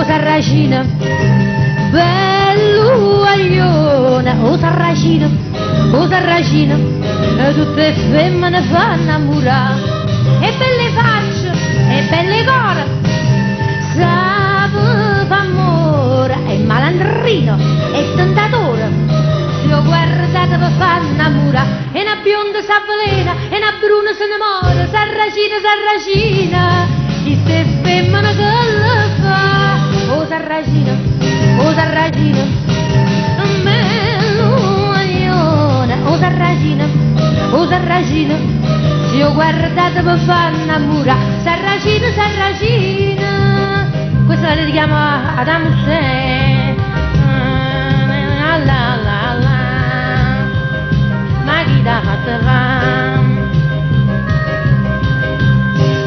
sarracino, bello aglione, o sarracino, tutte femmine fanno innamorare, e belle facce, e belle core, sape fa amore, e malandrino, e tentatore, ti ho guardato per far innamorare, e una bionda s'avvelena, e una bruna se ne muore, sarracina, chi te femmina che le fa, o sarracina, meluaglione, o sarracina, ti ho guardato per far innamorare, sarracina, questa la dedichiamo ad Amuse, ma chi da fatta va?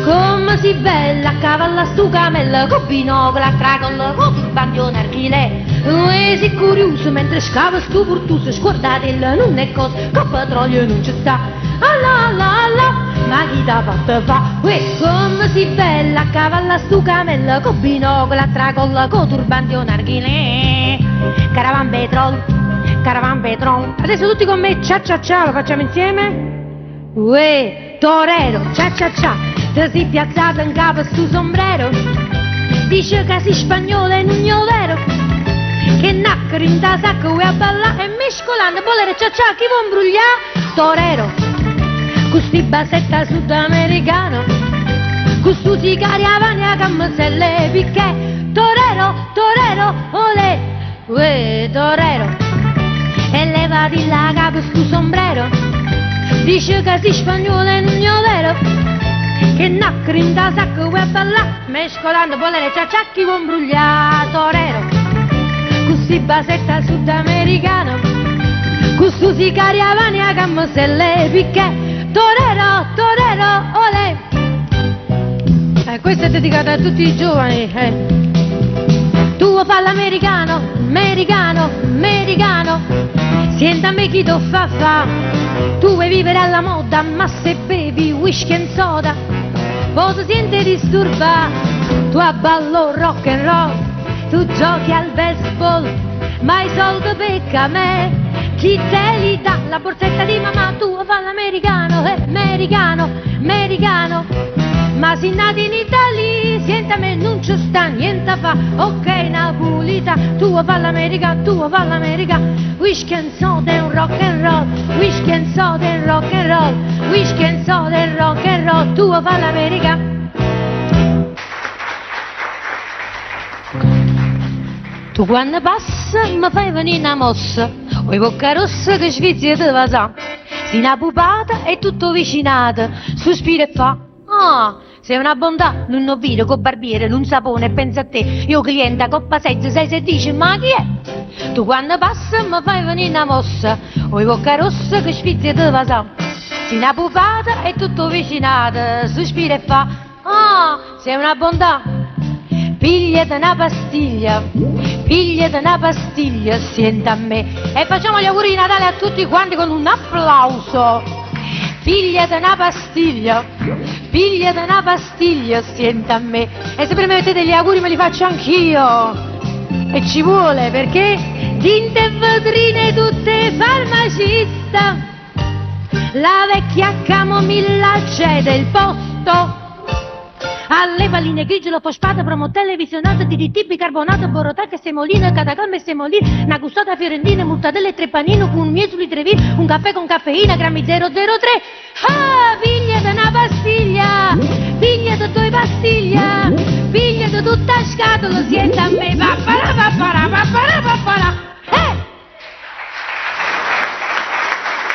Come si bella a cavalla stu camella, con binocolo a tracollo, con turbandione archile, e si curioso mentre scava stu furtuso, scordatella non è cosa, con petrolio non ci sta, ma chi da fatta fa? Come si bella a cavalla stu camella, con binocolo a tracollo, con turbandione archile, caravan petrol, adesso tutti con me, cia cia cia, lo facciamo insieme? Torero, cia cia cia, ti sei piazzato in capo stu sombrero, dice che sei spagnolo e non è vero, che naccari in da sacco vuoi a ballare, e mescolando bolere cia cia, chi vuoi imbrugliare? Torero, con sti basetta sudamericano, con stu sicari avani a cammazelle picche, torero, olè, torero, e levati la capo stu sombrero, dice che sei spagnolo e non è vero, che naccari in da sacco vuoi a ballare, mescolando bolere cia cia, chi vuoi imbrugliare? Torero, con sti basetta sudamericano, con stu sicari avani a cammazelle picche, torero, olè. Questa è dedicata a tutti i giovani, Tu vuoi fare l'americano, americano, senta a me chi tu fa, tu vuoi vivere alla moda, ma se bevi whisky e soda, poi ti senti disturbato, tu abballo rock and roll, tu giochi al baseball, ma i soldi becca a me, chi te li dà? La borsetta di mamma, tu vuoi fare l'americano, americano, ma si nati in Italia, senta a me non ci sta niente fa, ok Napolita, tu vuoi fare l'America, whisky and soda and rock and roll, whisky and soda and rock and roll, whisky and soda and rock and roll, tu vuoi fare l'America. Tu quando passa mi fai venire una mossa, oi bocca rossa che Svezia te va sa, si una pupata e tutto vicinato, sospira e fa, sei una bontà, non ho vino con barbiere, non sapone, pensa a te, io cliente a coppa 6 dice, ma chi è? Tu quando passa mi fai venire una mossa, oi bocca rossa che Svezia te va sa, si una pupata e tutto vicinato, sospira e fa, sei una bontà, pigliate una pastiglia, senta a me, e facciamo gli auguri di Natale a tutti quanti con un applauso. Pigliate una pastiglia, senta a me, e se permettete gli auguri me li faccio anch'io, e ci vuole, perché dinte e vetrine tutte farmacista, la vecchia camomilla cede il posto alle palline grigie, lo fosfato, promotelle, visionate, DDT, bicarbonato, borotache, semolina, catacalme, semolina, una gustata fiorentina, multadelle, tre panino, un miesoli, tre vini, un caffè con caffeina, grammi 003. Pigliate una pastiglia, pigliate 2 pastiglie, pigliate tutta scatola, sienta a me, pappara,